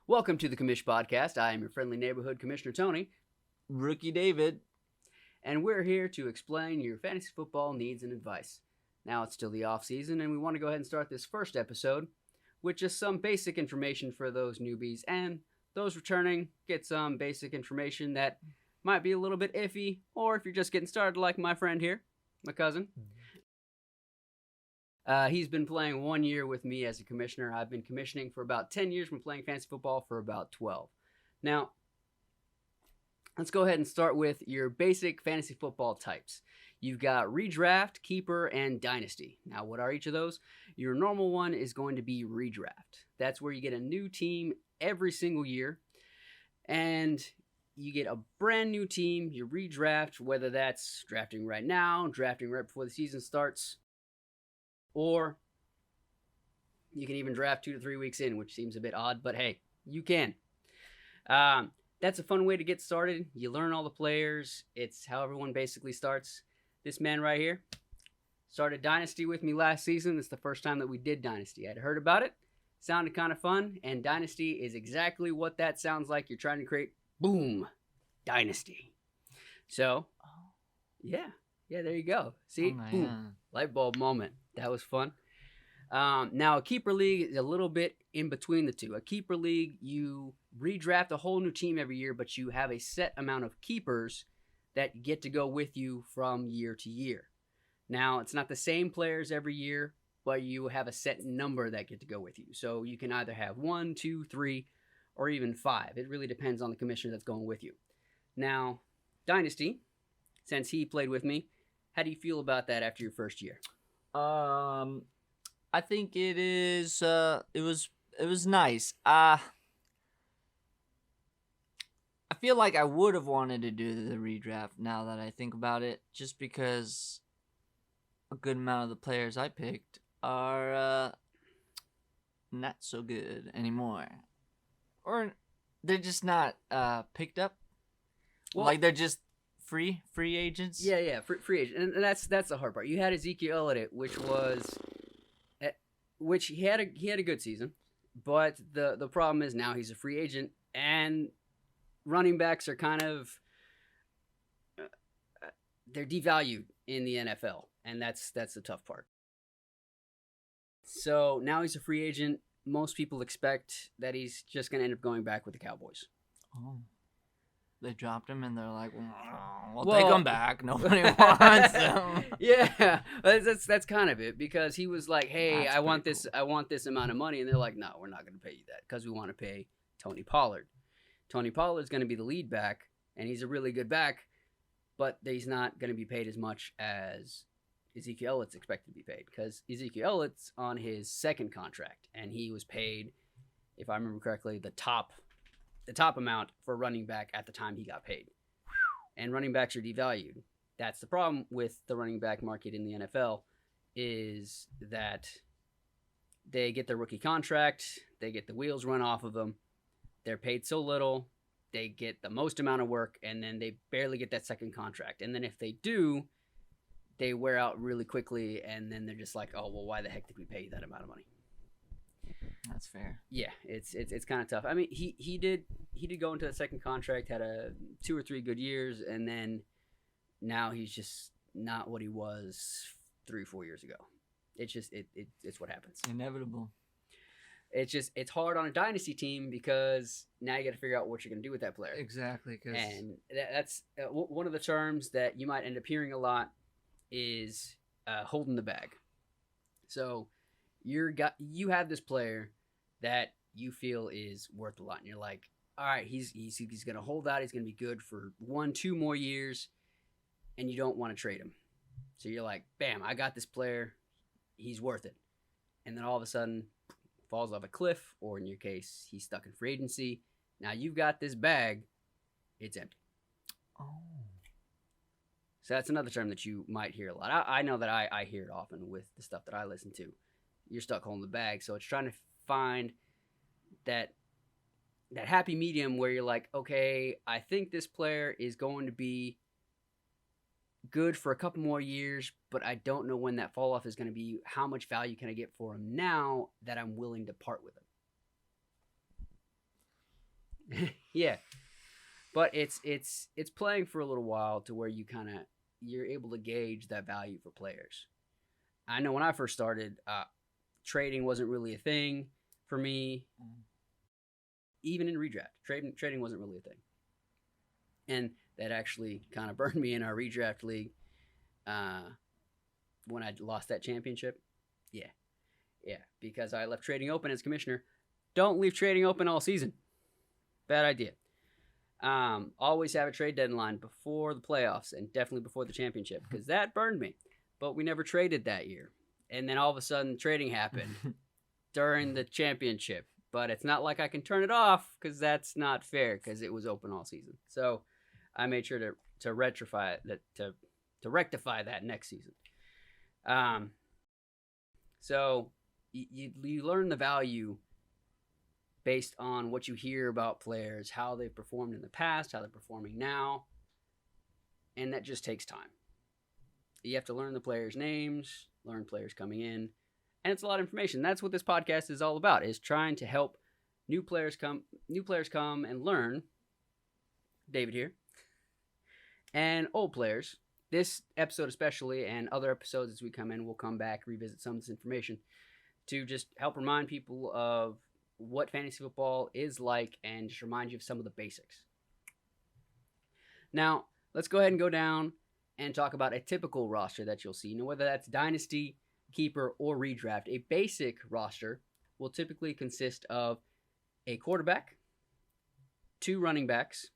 Welcome to the Commish Podcast. I am your friendly neighborhood Commissioner Tony, Rookie David. and we're here to explain your fantasy football needs and advice. Now it's still the off season, and we want to go ahead and start this first episode with just some basic information for those newbies, and those returning get some basic information that might be a little bit iffy, or if you're just getting started like my friend here, my cousin. He's been playing 1 year with me as a commissioner. I've been commissioning for about 10 years, been playing fantasy football for about 12. Now, let's go ahead and start with your basic fantasy football types. You've got redraft, keeper, and dynasty. Now, what are each of those? Your normal one is going to be redraft. That's where you get a new team every single year, and you get a brand new team. You redraft, whether that's drafting right now, drafting right before the season starts, or you can even draft 2 to 3 weeks in, which seems a bit odd, but hey, you can. That's a fun way to get started. You learn all the players. It's how everyone basically starts. This man right here started Dynasty with me last season. It's the first time that we did Dynasty. I'd heard about it. Sounded kind of fun, and Dynasty is exactly what that sounds like. You're trying to create, boom, Dynasty. So, yeah, there you go. See, boom, light bulb moment. That was fun. Now, a keeper league is a little bit in between the two. A keeper league, you redraft a whole new team every year, but you have a set amount of keepers that get to go with you from year to year. Now, it's not the same players every year, but you have a set number that get to go with you. So you can either have 1, 2, 3, or even 5. It really depends on the commissioner that's going with you. Now, Dynasty, since he played with me, how do you feel about that after your first year? I think it is. It was nice. I feel like I would have wanted to do the redraft now that I think about it, just because a good amount of the players I picked are not so good anymore, or they're just not picked up. Well, like they're just free agents. Yeah, free agent, and that's the hard part. You had Ezekiel Elliott, which he had a good season, but the problem is now he's a free agent, and running backs are kind of they're devalued in the NFL, and that's the tough part. So now he's a free agent. Most people expect that he's just going to end up going back with the Cowboys. Oh. They dropped him, and they're like, "We'll take him back. Nobody wants him." Yeah, that's kind of it, because he was like, "Hey, I want this amount of money," and they're like, "No, we're not going to pay you that because we want to pay Tony Pollard. Tony Pollard's going to be the lead back, and he's a really good back, but he's not going to be paid as much as Ezekiel Elliott's expected to be paid, because Ezekiel Elliott's on his second contract, and he was paid, if I remember correctly, the top amount for running back at the time he got paid. And running backs are devalued. That's the problem with the running back market in the NFL, is that they get their rookie contract, they get the wheels run off of them, they're paid so little, they get the most amount of work, and then they barely get that second contract. And then if they do, they wear out really quickly, and then they're just like, oh, well, why the heck did we pay you that amount of money? That's fair. Yeah, it's kind of tough. I mean, he did go into the second contract, had 2 or 3 good years, and then now he's just not what he was 3 or 4 years ago. It's just it's what happens. Inevitable. It's hard on a dynasty team, because now you got to figure out what you're going to do with that player. Exactly. And that's one of the terms that you might end up hearing a lot is holding the bag. So you have this player that you feel is worth a lot, and you're like, all right, he's going to hold out, he's going to be good for 1-2 more years, and you don't want to trade him. So you're like, bam, I got this player, he's worth it. And then all of a sudden, falls off a cliff, or in your case, he's stuck in free agency. Now you've got this bag, it's empty. Oh. So that's another term that you might hear a lot. I know that I hear it often with the stuff that I listen to. You're stuck holding the bag. So it's trying to find that happy medium where you're like, okay, I think this player is going to be good for a couple more years, but I don't know when that fall off is going to be. How much value can I get for him now that I'm willing to part with him? Yeah, but it's playing for a little while to where you're able to gauge that value for players. I know when I first started, trading wasn't really a thing for me. Even in redraft, trading wasn't really a thing, and that actually kind of burned me in our redraft league when I lost that championship. Yeah, because I left trading open as commissioner. Don't leave trading open all season. Bad idea. Always have a trade deadline before the playoffs and definitely before the championship because that burned me. But we never traded that year. And then all of a sudden trading happened during the championship. But it's not like I can turn it off because that's not fair because it was open all season. So I made sure to rectify that next season. So you learn the value based on what you hear about players, how they've performed in the past, how they're performing now, and that just takes time. You have to learn the players' names, learn players coming in, and it's a lot of information. That's what this podcast is all about, is trying to help new players come and learn. David here. And old players. This episode especially, and other episodes as we come in, we'll come back, revisit some of this information to just help remind people of what fantasy football is like and just remind you of some of the basics. Now, let's go ahead and go down and talk about a typical roster that you'll see. Whether that's Dynasty, Keeper, or Redraft, a basic roster will typically consist of a quarterback, 2 running backs,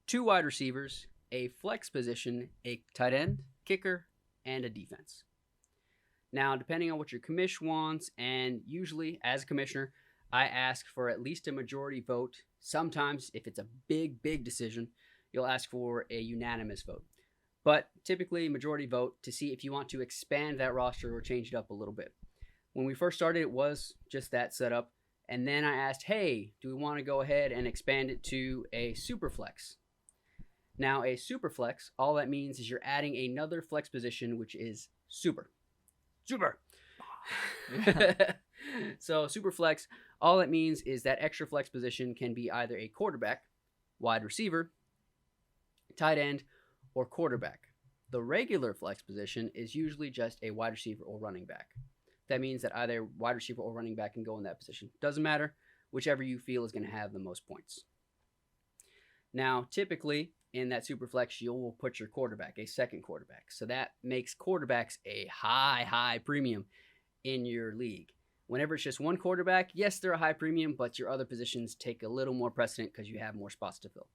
2 wide receivers, a flex position, a tight end, kicker, and a defense. Now, depending on what your commish wants, and usually as a commissioner, I ask for at least a majority vote. Sometimes, if it's a big decision, you'll ask for a unanimous vote. But typically, majority vote to see if you want to expand that roster or change it up a little bit. When we first started, it was just that setup. And then I asked, hey, do we want to go ahead and expand it to a superflex? Now, a superflex, all that means is you're adding another flex position, which is super. So superflex, all it means is that extra flex position can be either a quarterback, wide receiver, tight end, or quarterback. The regular flex position is usually just a wide receiver or running back. That means that either wide receiver or running back can go in that position. Doesn't matter, whichever you feel is going to have the most points. Now, typically, in that superflex, you'll put your quarterback, a second quarterback. So that makes quarterbacks a high premium in your league. Whenever it's just one quarterback, yes, they're a high premium, but your other positions take a little more precedent because you have more spots to fill.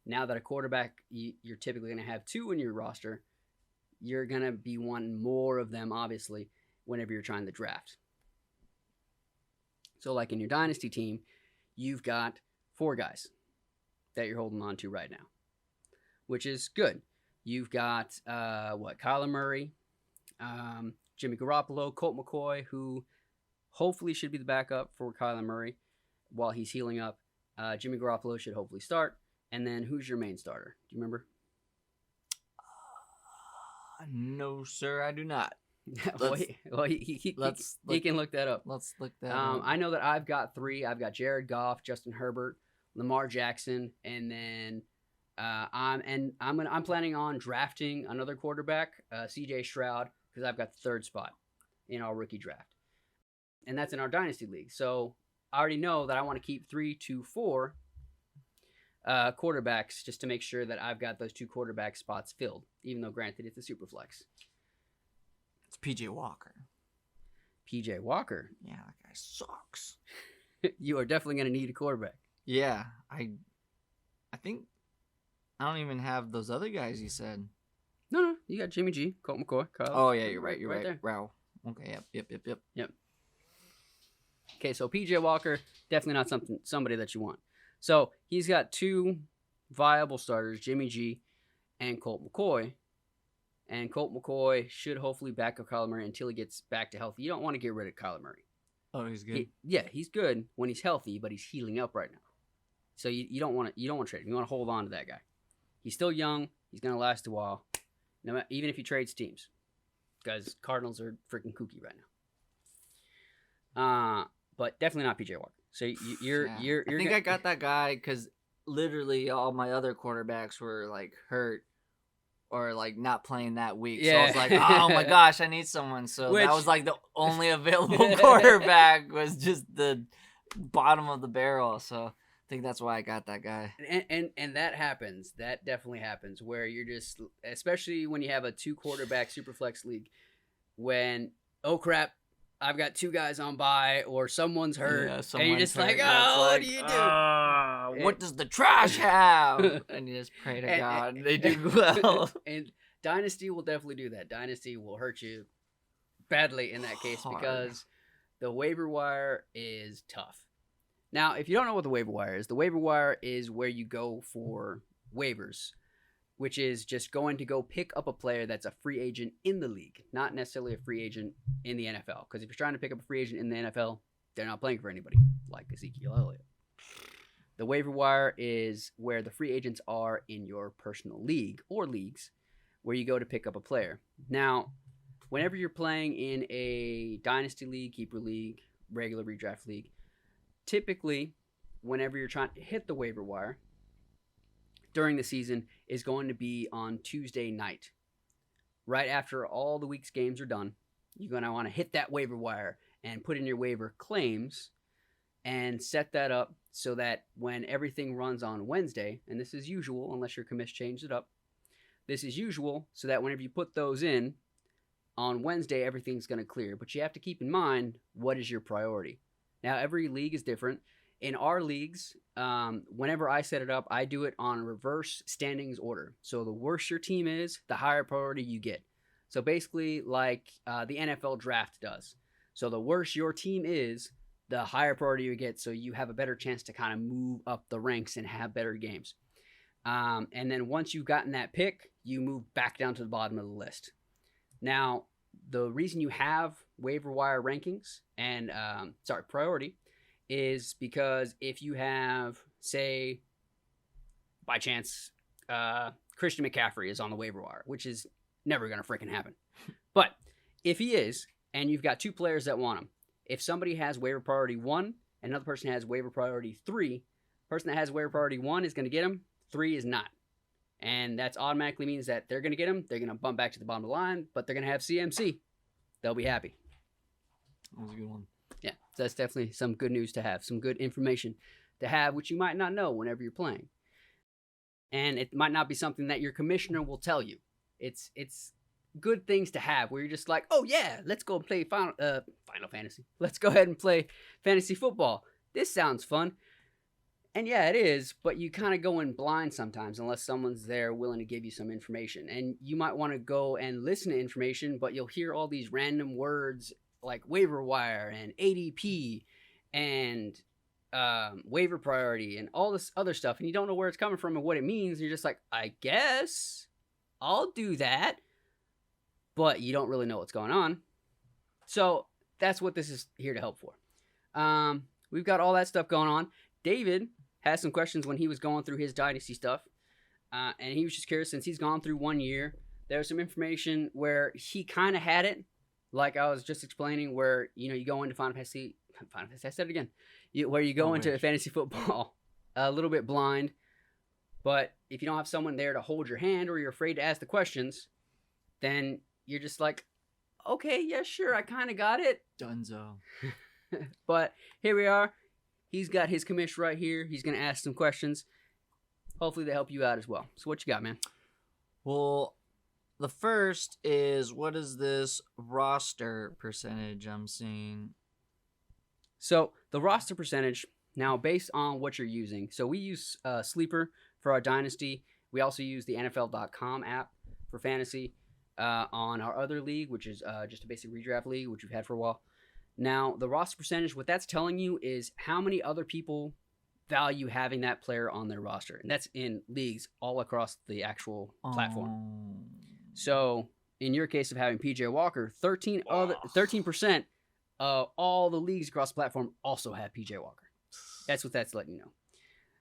Now that a quarterback, you're typically going to have 2 in your roster, you're going to be wanting more of them, obviously, whenever you're trying to draft. So like in your dynasty team, you've got 4 guys that you're holding on to right now, which is good. You've got, Kyler Murray, Jimmy Garoppolo, Colt McCoy, who hopefully should be the backup for Kyler Murray while he's healing up. Jimmy Garoppolo should hopefully start. And then who's your main starter? Do you remember? No, sir, I do not. He can look that up. Let's look that up. I know that I've got 3. I've got Jared Goff, Justin Herbert, Lamar Jackson, and then I'm planning on drafting another quarterback, CJ Stroud, because I've got the 3rd spot in our rookie draft, and that's in our dynasty league. So I already know that I want to keep 3 to 4 quarterbacks just to make sure that I've got those 2 quarterback spots filled. Even though, granted, it's a super flex. It's PJ Walker. PJ Walker. Yeah, that guy sucks. You are definitely going to need a quarterback. Yeah, I think I don't even have those other guys you said. No, you got Jimmy G, Colt McCoy, Kyle. Oh yeah, you're right. You're right. There. Wow. Okay. Yep. Okay, so PJ Walker, definitely not somebody that you want. So he's got 2 viable starters, Jimmy G and Colt McCoy. And Colt McCoy should hopefully back up Kyler Murray until he gets back to healthy. You don't want to get rid of Kyler Murray. Oh, he's good. He's good when he's healthy, but he's healing up right now. So you don't want to trade him. You want to hold on to that guy. He's still young. He's going to last a while, even if he trades teams, because Cardinals are freaking kooky right now. But definitely not PJ Walker. So you're. I think I got that guy because literally all my other quarterbacks were like hurt or like not playing that week. Yeah. So I was like, oh my gosh, I need someone. So that was like the only available quarterback was just the bottom of the barrel. So I think that's why I got that guy. And that happens. That definitely happens where you're just, especially when you have a 2 quarterback superflex league, when, oh crap, I've got 2 guys on bye or someone's hurt, and you're just like, oh, what do you do? What does the trash have? And you just pray to God they do well. And Dynasty will definitely do that. Dynasty will hurt you badly in that case because the waiver wire is tough. Now, if you don't know what the waiver wire is where you go for waivers, which is just going to go pick up a player that's a free agent in the league, not necessarily a free agent in the NFL. Because if you're trying to pick up a free agent in the NFL, they're not playing for anybody, like Ezekiel Elliott. The waiver wire is where the free agents are in your personal league or leagues where you go to pick up a player. Now, whenever you're playing in a dynasty league, keeper league, regular redraft league, typically, whenever you're trying to hit the waiver wire during the season is going to be on Tuesday night. Right after all the week's games are done, you're going to want to hit that waiver wire and put in your waiver claims and set that up so that when everything runs on Wednesday, and this is usual unless your commish changed it up, this is usual so that whenever you put those in, on Wednesday everything's going to clear. But you have to keep in mind what is your priority. Now, every league is different. In our leagues, whenever I set it up, I do it on reverse standings order. So the worse your team is, the higher priority you get. So basically like the NFL draft does. So the worse your team is, the higher priority you get, so you have a better chance to kind of move up the ranks and have better games. And then once you've gotten that pick, you move back down to the bottom of the list. Now, the reason you have waiver wire rankings and priority is because if you have, say, by chance, Christian McCaffrey is on the waiver wire, which is never going to freaking happen. But if he is, and you've got 2 players that want him, if somebody has waiver priority 1 and another person has waiver priority 3, the person that has waiver priority 1 is going to get him, 3 is not. And that automatically means that they're going to get him, they're going to bump back to the bottom of the line, but they're going to have CMC. They'll be happy. That was a good one. Yeah, so that's definitely some good news to have, some good information to have, which you might not know whenever you're playing. And it might not be something that your commissioner will tell you. It's good things to have where you're just like, oh yeah, let's go and play Final Fantasy. Let's go ahead and play fantasy football. This sounds fun. And yeah, it is, but you kind of go in blind sometimes unless someone's there willing to give you some information. And you might want to go and listen to information, but you'll hear all these random words like waiver wire and ADP and waiver priority and all this other stuff, and you don't know where it's coming from and what it means. You're just like, I guess I'll do that, but you don't really know what's going on. So that's what this is here to help for. We've got all that stuff going on. David has some questions when he was going through his dynasty stuff, and he was just curious, since he's gone through 1 year, there's some information where he kind of had it, like I was just explaining, where you go into Final Fantasy, I said it again, where you go into fantasy football a little bit blind, but if you don't have someone there to hold your hand or you're afraid to ask the questions, then you're just like, okay, yeah, sure, I kind of got it. Dunzo. But here we are. He's got his commish right here. He's going to ask some questions. Hopefully they help you out as well. So what you got, man? Well, the first is, what is this roster percentage I'm seeing? So the roster percentage, now based on what you're using. So we use Sleeper for our Dynasty. We also use the NFL.com app for fantasy on our other league, which is just a basic redraft league, which we've had for a while. Now, the roster percentage, what that's telling you is how many other people value having that player on their roster. And that's in leagues all across the actual platform. So, in your case of having PJ Walker, 13% of all the leagues across the platform also have PJ Walker. That's what that's letting you know.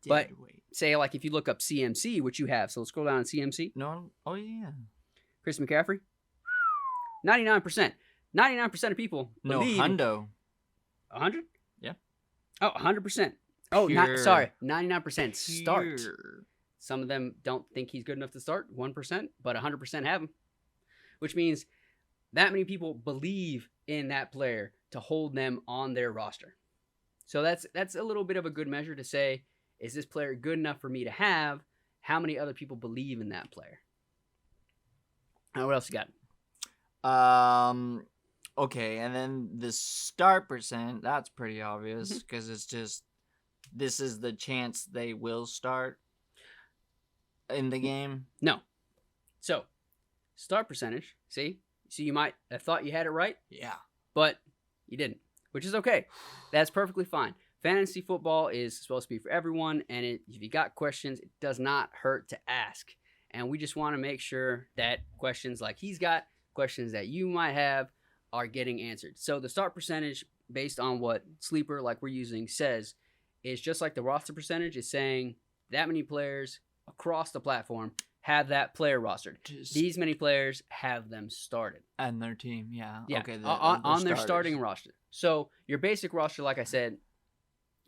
But say, like, if you look up CMC, which you have, so let's scroll down to CMC. No, oh yeah. Chris McCaffrey, 99%. 99% of people believe... No, hundo. 100? Yeah. Oh, 100%. Oh, pure, sorry, 99% start. pure. Some of them don't think he's good enough to start, 1%, but 100% have him. Which means that many people believe in that player to hold them on their roster. So that's a little bit of a good measure to say, is this player good enough for me to have? How many other people believe in that player? What else you got? Okay, and then the start percent, that's pretty obvious because it's just this is the chance they will start in the game. No. So, start percentage, see? So you might have thought you had it right, Yeah. but you didn't, which is okay. That's perfectly fine. Fantasy football is supposed to be for everyone, and if you got questions, it does not hurt to ask. And we just want to make sure that questions like he's got, questions that you might have, are getting answered. So the start percentage, based on what Sleeper, like we're using, says, is just like the roster percentage is saying that many players across the platform have that player rostered. These many players have them started. And their team, yeah. Okay, on their starting roster. So your basic roster, like I said,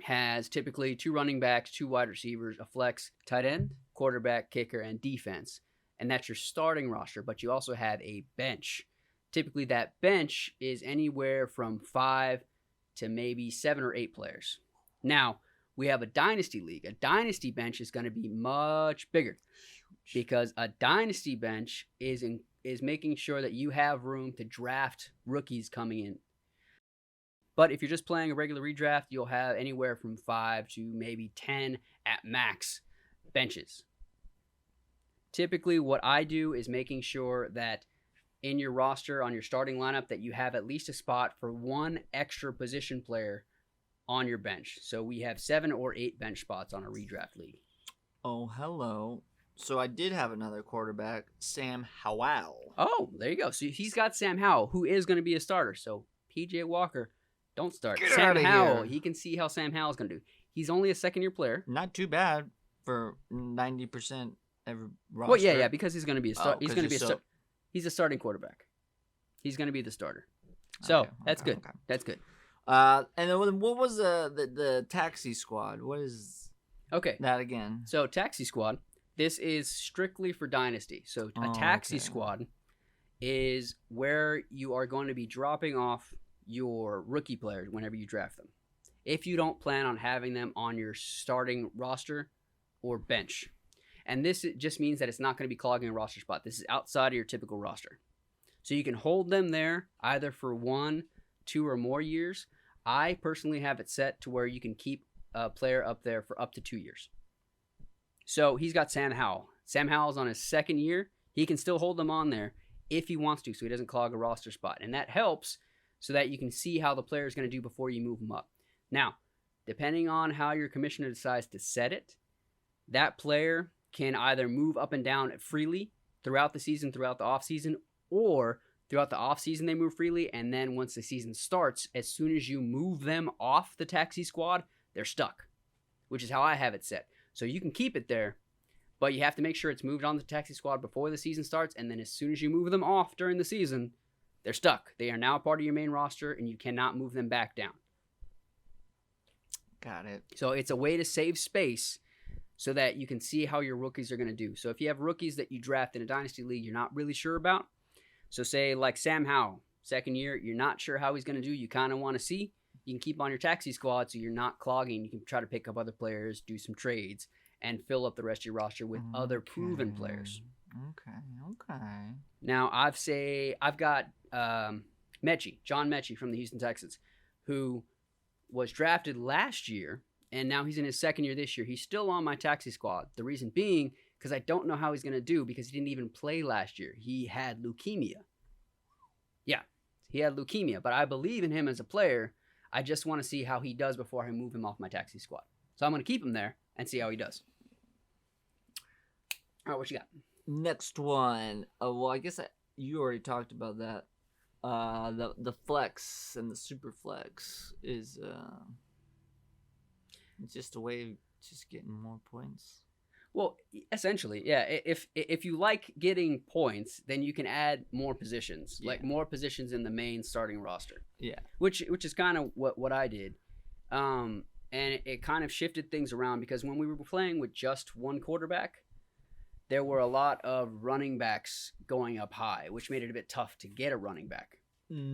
has typically 2 running backs, 2 wide receivers, a flex, tight end, quarterback, kicker, and defense. And that's your starting roster, but you also have a bench. Typically that bench is anywhere from 5 to maybe 7 or 8 players. Now, we have a dynasty league. A dynasty bench is going to be much bigger because a dynasty bench is making sure that you have room to draft rookies coming in. But if you're just playing a regular redraft, you'll have anywhere from 5 to maybe 10 at max benches. Typically, what I do is making sure that in your roster, on your starting lineup, that you have at least a spot for 1 extra position player on your bench. So we have 7 or 8 bench spots on a redraft league. Oh, hello. So I did have another quarterback, Sam Howell. Oh, there you go. So he's got Sam Howell, who is going to be a starter. So PJ Walker, don't start. Get Sam outta Howell, here. he can see how Sam Howell's going to do. He's only a second-year player. Not too bad for 90% every roster. Well, yeah, because he's going to be a start. Oh, he's 'cause going to be he's he's a starting quarterback. He's going to be the starter. So that's good. Okay. That's good. And then what was the taxi squad? What is Okay. that again? So taxi squad, this is strictly for dynasty. So a taxi squad is where you are going to be dropping off your rookie players whenever you draft them. If you don't plan on having them on your starting roster or bench. And this just means that it's not going to be clogging a roster spot. This is outside of your typical roster. So you can hold them there either for 1, 2, or more years. I personally have it set to where you can keep a player up there for up to 2 years. So he's got Sam Howell. Sam Howell's on his second year. He can still hold them on there if he wants to, so he doesn't clog a roster spot. And that helps so that you can see how the player is going to do before you move him up. Now, depending on how your commissioner decides to set it, that player can either move up and down freely throughout the season, throughout the offseason, or throughout the offseason they move freely, and then once the season starts, as soon as you move them off the taxi squad, they're stuck, which is how I have it set. So you can keep it there, but you have to make sure it's moved on the taxi squad before the season starts, and then as soon as you move them off during the season, they're stuck. They are now part of your main roster, and you cannot move them back down. Got it. So it's a way to save space so that you can see how your rookies are going to do. So if you have rookies that you draft in a dynasty league you're not really sure about, so say like Sam Howell, second year, you're not sure how he's going to do, you kind of want to see, you can keep on your taxi squad so you're not clogging. You can try to pick up other players, do some trades, and fill up the rest of your roster with other proven players. Okay. Now, I've got John Mechie from the Houston Texans, who was drafted last year, and now he's in his second year this year. He's still on my taxi squad. The reason being, because I don't know how he's going to do because he didn't even play last year. He had leukemia. Yeah, he had leukemia, but I believe in him as a player. I just want to see how he does before I move him off my taxi squad. So I'm going to keep him there and see how he does. All right, what you got? Next one. Well, I guess you already talked about that. The flex and the super flex is it's just a way of just getting more points. Well, essentially, yeah. If you like getting points, then you can add more positions, like more positions in the main starting roster. Yeah. Which is kind of what I did. And it kind of shifted things around because when we were playing with just one quarterback, there were a lot of running backs going up high, which made it a bit tough to get a running back.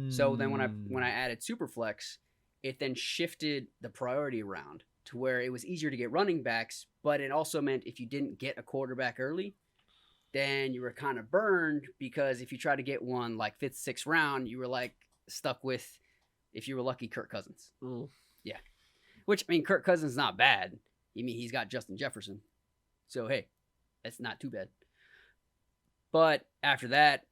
So then when I added superflex, it then shifted the priority around to where it was easier to get running backs, but it also meant if you didn't get a quarterback early, then you were kind of burned, because if you try to get one like 5th, 6th round, you were like stuck with, if you were lucky, Kirk Cousins. Ooh. Yeah. Which, I mean, Kirk Cousins is not bad. I mean, he's got Justin Jefferson. So, hey, that's not too bad. But after that,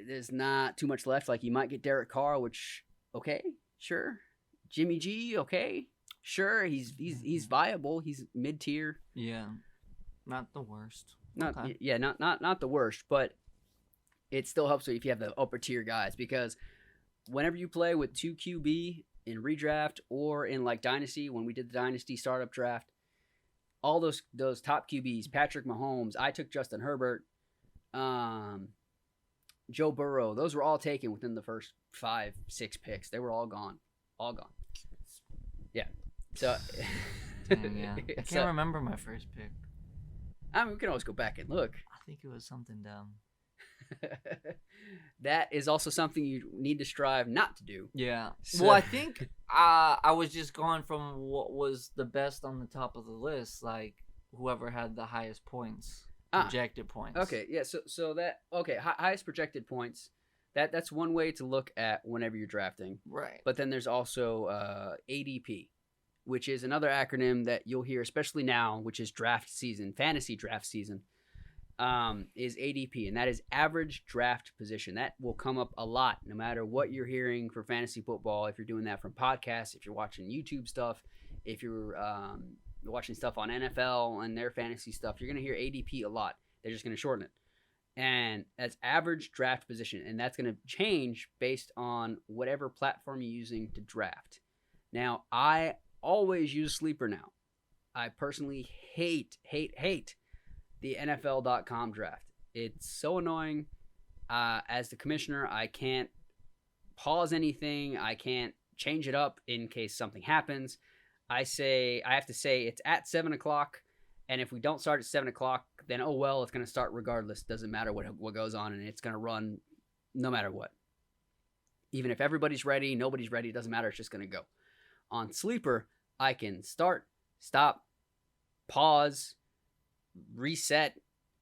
there's not too much left. Like, you might get Derek Carr, which, okay, sure. Jimmy G, okay, sure. He's viable. He's mid-tier. Yeah, not the worst. Not Okay. Yeah, not the worst, but it still helps if you have the upper tier guys, because whenever you play with 2 QB in redraft or in like Dynasty, when we did the Dynasty startup draft, all those top QBs, Patrick Mahomes, I took Justin Herbert, Joe Burrow, those were all taken within the first 5, 6 picks. They were all gone. Yeah. So Dang, yeah. I can't remember my first pick. I mean, we can always go back and look. I think it was something dumb. That is also something you need to strive not to do. Yeah. So, Well, I think I was just going from what was the best on the top of the list, like whoever had the highest points, projected points. Okay, yeah. So that highest projected points. That's one way to look at whenever you're drafting. Right. But then there's also ADP, which is another acronym that you'll hear, especially now, which is draft season, fantasy draft season. Is ADP, and that is average draft position. That will come up a lot, no matter what you're hearing for fantasy football. If you're doing that from podcasts, if you're watching YouTube stuff, if you're watching stuff on NFL and their fantasy stuff, you're going to hear ADP a lot. They're just going to shorten it. And that's average draft position, and that's going to change based on whatever platform you're using to draft. Now, I always use Sleeper now. I personally hate the NFL.com draft. It's so annoying. As the commissioner, I can't pause anything. I can't change it up in case something happens. I have to say it's at 7 o'clock, and if we don't start at 7 o'clock, then oh well, it's going to start regardless. Doesn't matter what goes on, and it's going to run no matter what. Even if everybody's ready, nobody's ready, it doesn't matter. It's just going to go. On Sleeper, I can start, stop, pause, reset.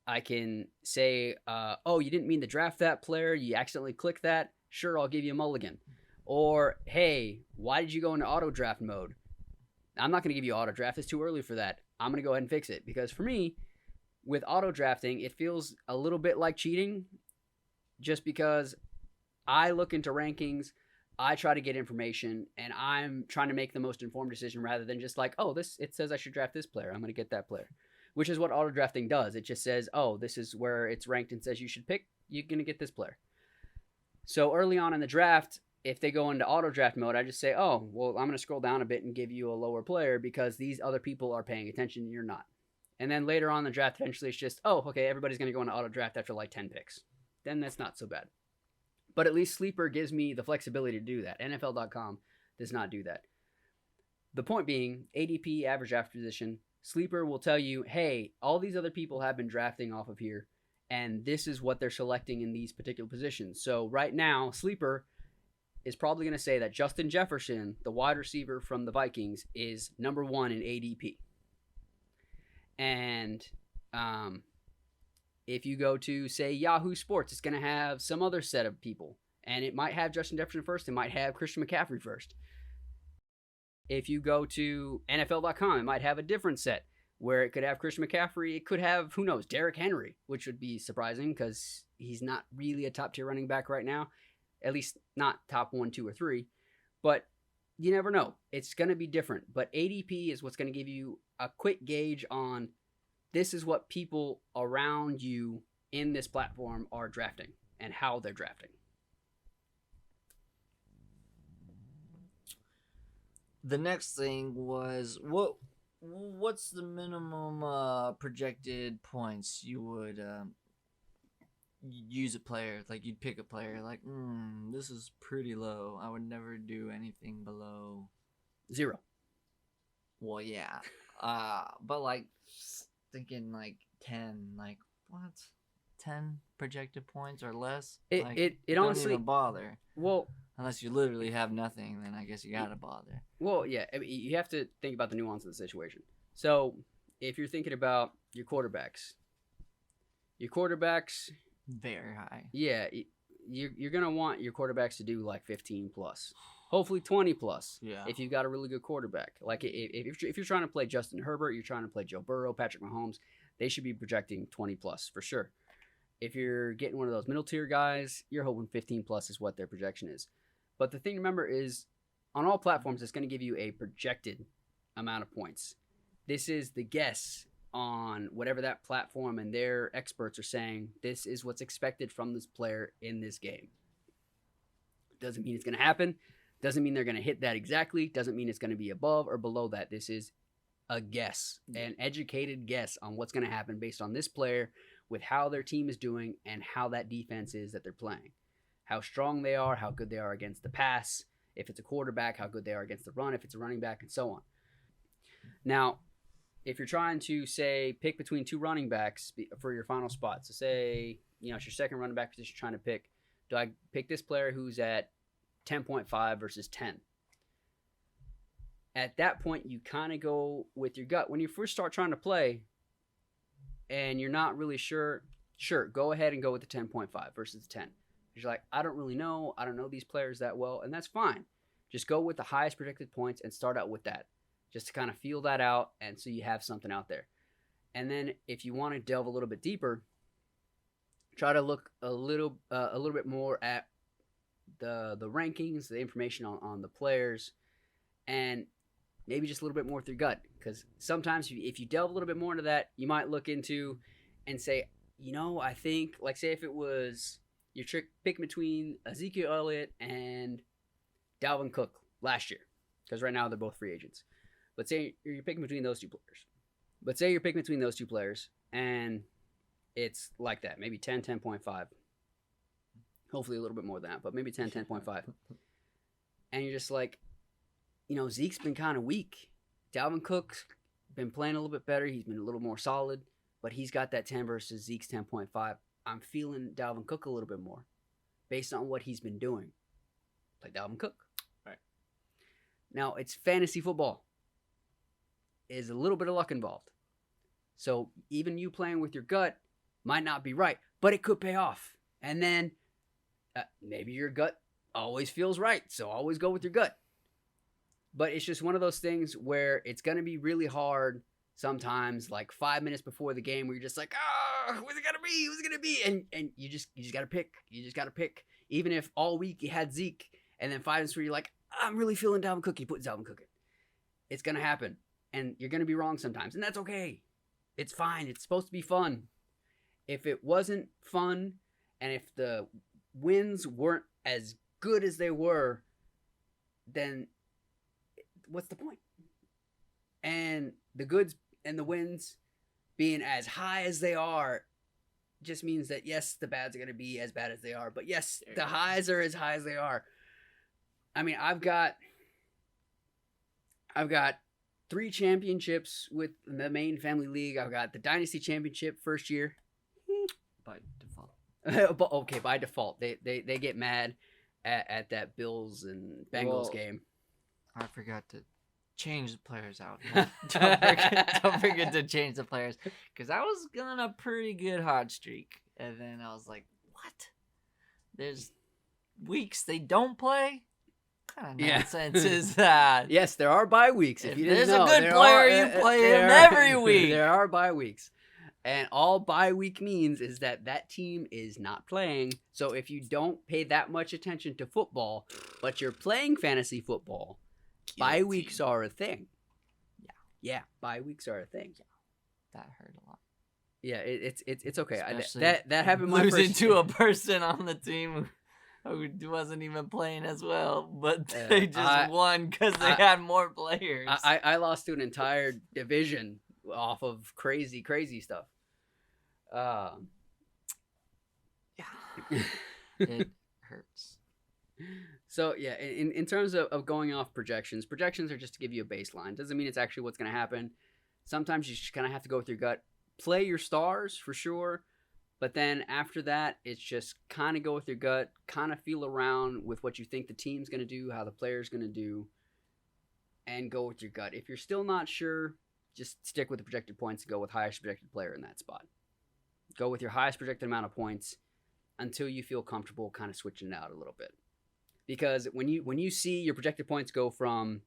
I can say, oh, you didn't mean to draft that player, you accidentally clicked that, sure, I'll give you a mulligan. Or, hey, why did you go into auto draft mode? I'm not going to give you auto draft, it's too early for that. I'm going to go ahead and fix it, because for me, with auto drafting, it feels a little bit like cheating, just because I look into rankings, I try to get information, and I'm trying to make the most informed decision rather than just like, oh, it says I should draft this player, I'm going to get that player. Which is what auto drafting does. It just says, oh, this is where it's ranked and says you should pick, you're going to get this player. So early on in the draft, if they go into auto draft mode, I just say, oh, well, I'm going to scroll down a bit and give you a lower player because these other people are paying attention and you're not. And then later on in the draft, eventually it's just, oh, okay, everybody's going to go into auto draft after like 10 picks. Then that's not so bad. But at least Sleeper gives me the flexibility to do that. NFL.com does not do that. The point being, ADP, average draft position, Sleeper will tell you, hey, all these other people have been drafting off of here, and this is what they're selecting in these particular positions. So right now, Sleeper is probably going to say that Justin Jefferson, the wide receiver from the Vikings, is number 1 in ADP. And if you go to, say, Yahoo Sports, it's going to have some other set of people. And it might have Justin Jefferson first. It might have Christian McCaffrey first. If you go to NFL.com, it might have a different set where it could have Christian McCaffrey. It could have, who knows, Derrick Henry, which would be surprising because he's not really a top-tier running back right now. At least not top 1, 2, or 3. But you never know. It's going to be different. But ADP is what's going to give you a quick gauge on this is what people around you in this platform are drafting and how they're drafting. The next thing was what's the minimum projected points you would use a player? Like you'd pick a player like, this is pretty low. I would never do anything below 0. Well, yeah. But like thinking like 10, like what? 10 projected points or less? Like, It don't honestly, even bother. well, Unless you literally have nothing, then I guess you gotta bother. well, yeah. I mean, you have to think about the nuance of the situation. So if you're thinking about your quarterbacks, Very high. yeah, you're gonna want your quarterbacks to do like 15 plus, hopefully 20 plus. Yeah. If you've got a really good quarterback, like if you're trying to play Justin Herbert, you're trying to play Joe Burrow, Patrick Mahomes, they should be projecting 20 plus for sure. If you're getting one of those middle tier guys, you're hoping 15 plus is what their projection is. But the thing to remember is, on all platforms, it's going to give you a projected amount of points. This is the guess on whatever that platform and their experts are saying. This is what's expected from this player in this game. Doesn't mean it's going to happen. Doesn't mean they're going to hit that exactly. Doesn't mean it's going to be above or below that. This is a guess, an educated guess on what's going to happen based on this player with how their team is doing and how that defense is that they're playing. How strong they are, how good they are against the pass. If it's a quarterback, how good they are against the run. If it's a running back, and so on. Now, if you're trying to, say, pick between two running backs for your final spot, so say, it's your second running back position you're trying to pick. Do I pick this player who's at 10.5 versus 10? At that point, you kind of go with your gut. When you first start trying to play and you're not really sure, go ahead and go with the 10.5 versus the 10. You're like, I don't really know. I don't know these players that well, and that's fine. Just go with the highest projected points and start out with that, just to kind of feel that out, and so you have something out there. And then if you want to delve a little bit deeper, try to look a little bit more at the rankings, the information on the players, and maybe just a little bit more with your gut. Because sometimes if you delve a little bit more into that, you might look into and say, I think, like, say if it was your pick between Ezekiel Elliott and Dalvin Cook last year, because right now they're both free agents. But say you're picking between those two players. And it's like that, maybe 10, 10.5. Hopefully a little bit more than that, but maybe 10, 10.5. And you're just like, Zeke's been kind of weak. Dalvin Cook's been playing a little bit better. He's been a little more solid, but he's got that 10 versus Zeke's 10.5. I'm feeling Dalvin Cook a little bit more based on what he's been doing. Play Dalvin Cook. Right. Now, it's fantasy football. There's a little bit of luck involved. So even you playing with your gut might not be right, but it could pay off. And then maybe your gut always feels right, so always go with your gut. But it's just one of those things where it's going to be really hard sometimes, like 5 minutes before the game, where you're just like, who's it going to be? Who's it going to be? And you just got to pick. You just got to pick. Even if all week you had Zeke, and then 5 minutes where you're like, I'm really feeling Dalvin Cook, you put Dalvin Cook in. It's going to happen. And you're going to be wrong sometimes. And that's okay. It's fine. It's supposed to be fun. If it wasn't fun, and if the wins weren't as good as they were, then what's the point? And the goods and the wins being as high as they are just means that, yes, the bads are going to be as bad as they are. But yes, the highs are as high as they are. I mean, I've got 3 championships with the main family league. I've got the Dynasty Championship first year. By default. Okay, by default. They get mad at that Bills and Bengals game. I forgot to change the players out. Don't forget to change the players. Because I was on a pretty good hot streak. And then I was like, what? There's weeks they don't play? What kind of nonsense is that? Yes, there are bye weeks. If you didn't know, there's a good player, you play him every week. There are bye weeks. And all bye week means is that team is not playing. So if you don't pay that much attention to football, but you're playing fantasy football, bye weeks are a thing. Yeah, bye weeks are a thing. Yeah, that hurt a lot. Yeah, it's okay. That happened. Losing to a person on the team who wasn't even playing as well, but they just won because they had more players. I lost to an entire division off of crazy stuff. Yeah, it hurts. So yeah, in terms of going off projections are just to give you a baseline. Doesn't mean it's actually what's going to happen. Sometimes you just kind of have to go with your gut. Play your stars for sure, but then after that, it's just kind of go with your gut, kind of feel around with what you think the team's going to do, how the player's going to do, and go with your gut. If you're still not sure, just stick with the projected points and go with highest projected player in that spot. Go with your highest projected amount of points until you feel comfortable kind of switching it out a little bit. Because when you see your projected points go from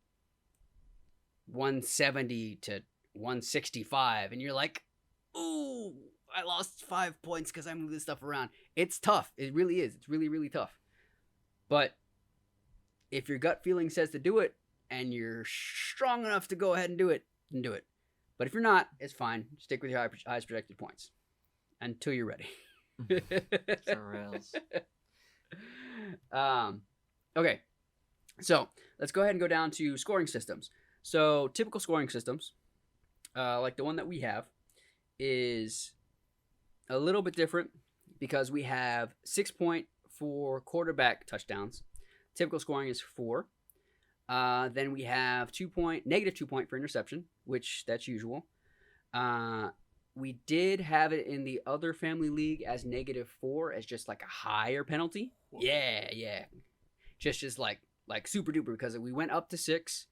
170 to 165 and you're like, ooh, I lost 5 points because I moved this stuff around. It's tough. It really is. It's really, really tough. But if your gut feeling says to do it and you're strong enough to go ahead and do it, then do it. But if you're not, it's fine. Stick with your highest projected points until you're ready. For reals. Okay, so let's go ahead and go down to scoring systems. So typical scoring systems, like the one that we have, is a little bit different because we have 6 point for quarterback touchdowns. Typical scoring is 4. Then we have negative 2 point for interception, which that's usual. We did have it in the other family league as -4 as just like a higher penalty. Whoa. Yeah. Just like super duper because we went up to 6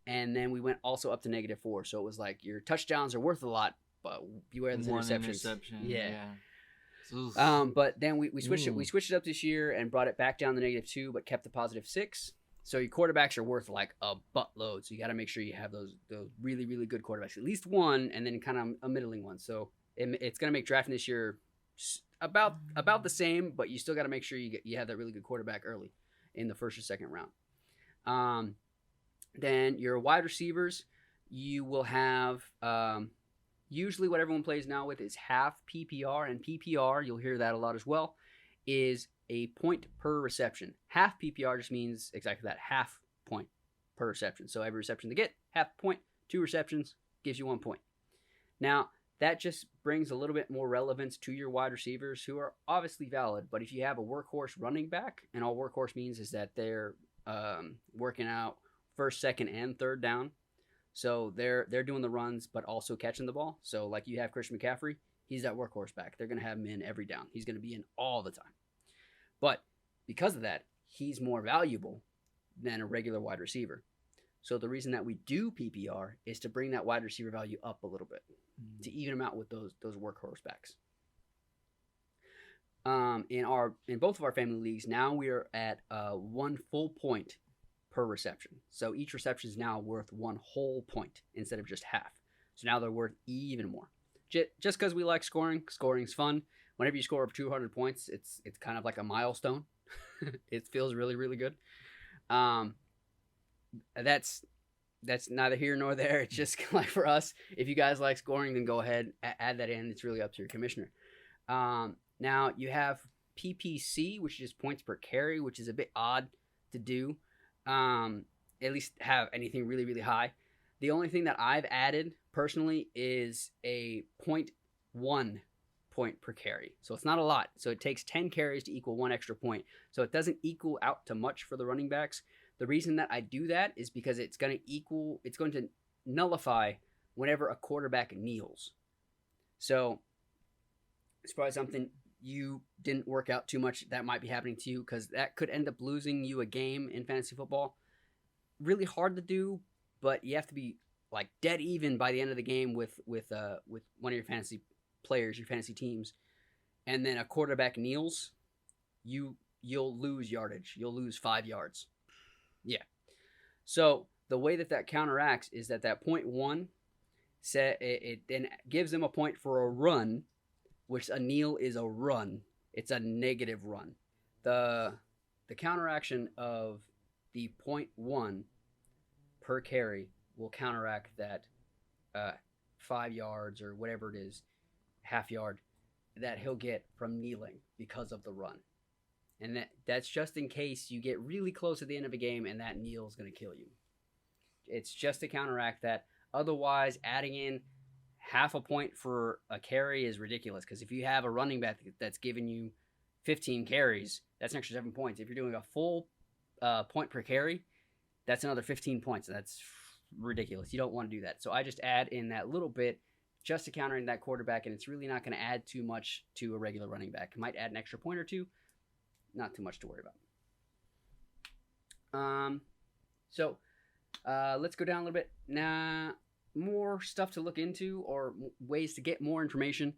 and then we went also up to -4. So it was like your touchdowns are worth a lot, but beware the interceptions. Yeah. But then we switched it. We switched it up this year and brought it back down to -2, but kept the positive 6. So your quarterbacks are worth like a buttload. So you got to make sure you have those really, really good quarterbacks, at least one, and then kind of a middling one. So it's going to make drafting this year about the same, but you still got to make sure you have that really good quarterback early in the first or second round. Then your wide receivers, you will have usually what everyone plays now with is half PPR, and PPR, you'll hear that a lot as well, is a point per reception. Half PPR just means exactly that, half point per reception. So every reception they get, half point, 2 receptions, gives you 1 point. Now, that just brings a little bit more relevance to your wide receivers who are obviously valid, but if you have a workhorse running back, and all workhorse means is that they're working out first, second, and third down. So they're doing the runs, but also catching the ball. So like you have Christian McCaffrey, he's that workhorse back. They're going to have him in every down. He's going to be in all the time. But because of that, he's more valuable than a regular wide receiver. So the reason that we do PPR is to bring that wide receiver value up a little bit, to even them out with those workhorse backs. In both of our family leagues, now we are at 1 full point per reception. So each reception is now worth 1 whole point instead of just half. So now they're worth even more. Just because we like scoring. Scoring's fun. Whenever you score up 200 points, it's kind of like a milestone. It feels really, really good. That's neither here nor there. It's just like for us. If you guys like scoring, then go ahead, add that in. It's really up to your commissioner. Now you have PPC, which is points per carry, which is a bit odd to do. At least have anything really, really high. The only thing that I've added personally is a 0.1 point per carry. So it's not a lot. So it takes 10 carries to equal 1 extra point. So it doesn't equal out to much for the running backs. The reason that I do that is because it's going to nullify whenever a quarterback kneels. So it's probably something you didn't work out too much that might be happening to you, because that could end up losing you a game in fantasy football. Really hard to do, but you have to be like dead even by the end of the game with one of your fantasy players, your fantasy teams, and then a quarterback kneels, you'll lose yardage. You'll lose 5 yards. Yeah. So the way that counteracts is that 0.1 it then gives them a point for a run, which a kneel is a run. It's a negative run. The counteraction of the 0.1 per carry will counteract that 5 yards or whatever it is, half yard, that he'll get from kneeling because of the run. And that's just in case you get really close at the end of a game and that kneel is going to kill you. It's just to counteract that. Otherwise, adding in half a point for a carry is ridiculous, because if you have a running back that's giving you 15 carries, that's an extra 7 points. If you're doing a full point per carry, that's another 15 points. That's ridiculous. You don't want to do that. So I just add in that little bit just to counter in that quarterback, and it's really not going to add too much to a regular running back. It might add an extra point or two. Not too much to worry about. So let's go down a little bit. Now, more stuff to look into or ways to get more information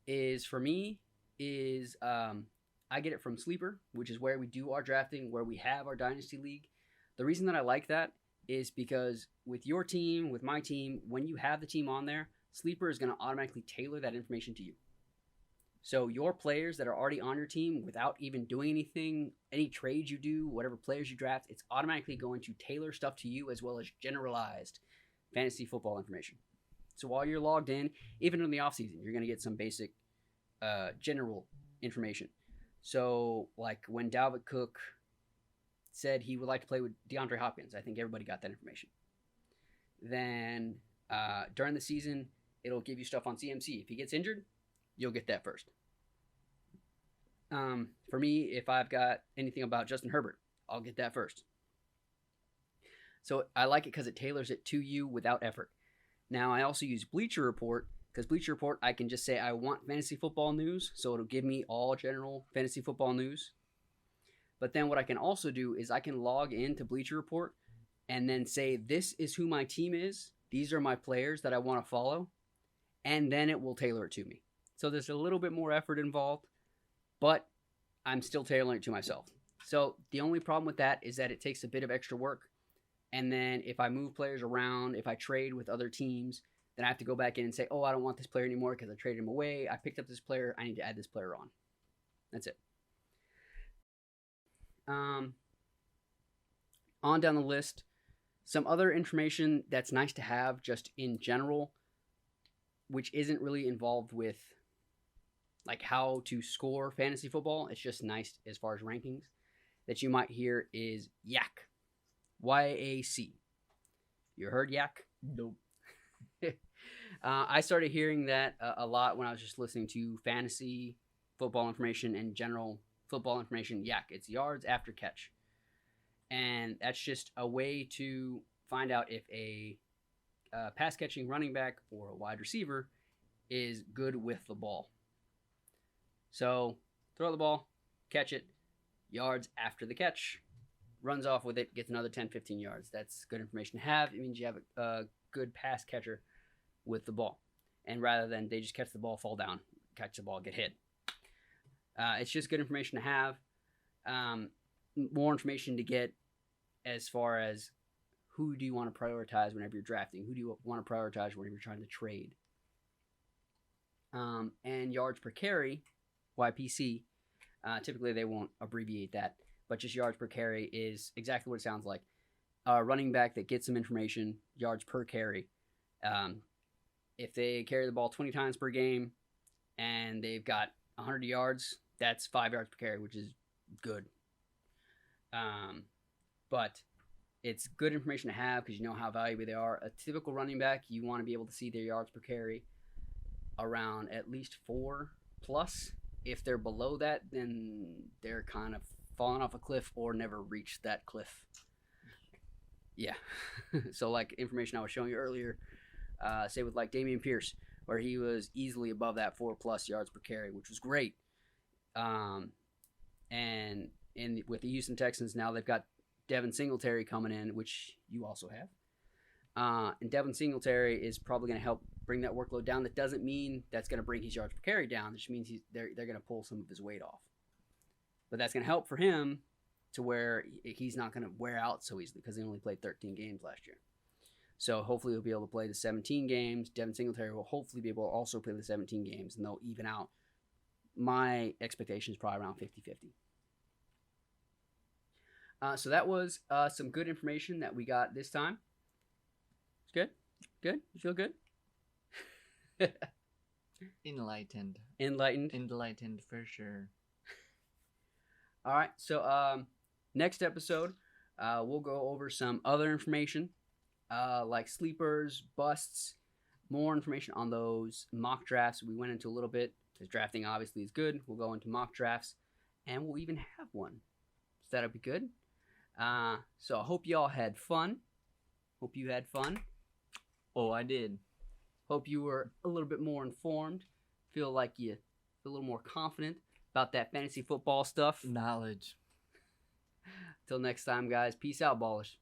is, for me, is I get it from Sleeper, which is where we do our drafting, where we have our Dynasty League. The reason that I like that is because with your team, with my team, when you have the team on there, Sleeper is going to automatically tailor that information to you. So your players that are already on your team, without even doing anything, any trades you do, whatever players you draft, it's automatically going to tailor stuff to you as well as generalized fantasy football information. So while you're logged in, even in the offseason, you're going to get some basic general information. So like when Dalvin Cook said he would like to play with DeAndre Hopkins, I think everybody got that information. Then during the season, it'll give you stuff on CMC. If he gets injured, you'll get that first. For me, if I've got anything about Justin Herbert, I'll get that first. So I like it because it tailors it to you without effort. Now, I also use Bleacher Report, because Bleacher Report, I can just say I want fantasy football news, so it'll give me all general fantasy football news. But then what I can also do is I can log into Bleacher Report and then say, this is who my team is, these are my players that I want to follow, and then it will tailor it to me. So there's a little bit more effort involved, but I'm still tailoring it to myself. So the only problem with that is that it takes a bit of extra work. And then if I move players around, if I trade with other teams, then I have to go back in and say, oh, I don't want this player anymore because I traded him away. I picked up this player. I need to add this player on. That's it. On down the list, some other information that's nice to have just in general, which isn't really involved with like how to score fantasy football. It's just nice as far as rankings that you might hear is YAC. YAC. You heard YAC? Nope. I started hearing that a lot when I was just listening to fantasy football information and general football information. YAC. It's yards after catch. And that's just a way to find out if a pass catching running back or a wide receiver is good with the ball. So throw the ball, catch it, yards after the catch, runs off with it, gets another 10, 15 yards. That's good information to have. It means you have a good pass catcher with the ball. And rather than they just catch the ball, fall down, catch the ball, get hit. It's just good information to have. More information to get as far as who do you want to prioritize whenever you're drafting? Who do you want to prioritize whenever you're trying to trade? And yards per carry, YPC, typically they won't abbreviate that, but just yards per carry is exactly what it sounds like. A running back that gets some information, yards per carry. If they carry the ball 20 times per game and they've got 100 yards, that's 5 yards per carry, which is good. But it's good information to have because you know how valuable they are. A typical running back, you want to be able to see their yards per carry around at least 4 plus. If they're below that, then they're kind of falling off a cliff or never reached that cliff. Yeah. So like information I was showing you earlier, say with like Dameon Pierce, where he was easily above that 4 plus yards per carry, which was great. And with the Houston Texans, now they've got Devin Singletary coming in, which you also have. And Devin Singletary is probably going to help bring that workload down. That doesn't mean that's going to bring his yards per carry down. It just means they're going to pull some of his weight off. But that's going to help for him to where he's not going to wear out so easily because he only played 13 games last year. So hopefully he'll be able to play the 17 games. Devin Singletary will hopefully be able to also play the 17 games, and they'll even out. My expectation is probably around 50-50. So that was some good information that we got this time. It's good? Good? You feel good? Enlightened. Enlightened for sure. All right. So next episode, we'll go over some other information like sleepers, busts, more information on those mock drafts we went into a little bit. Because drafting obviously is good. We'll go into mock drafts, and we'll even have one. So that'll be good. So I hope y'all had fun. Hope you had fun. Oh, I did. Hope you were a little bit more informed. Feel like you feel a little more confident about that fantasy football stuff. Knowledge. Till next time, guys. Peace out, ballers.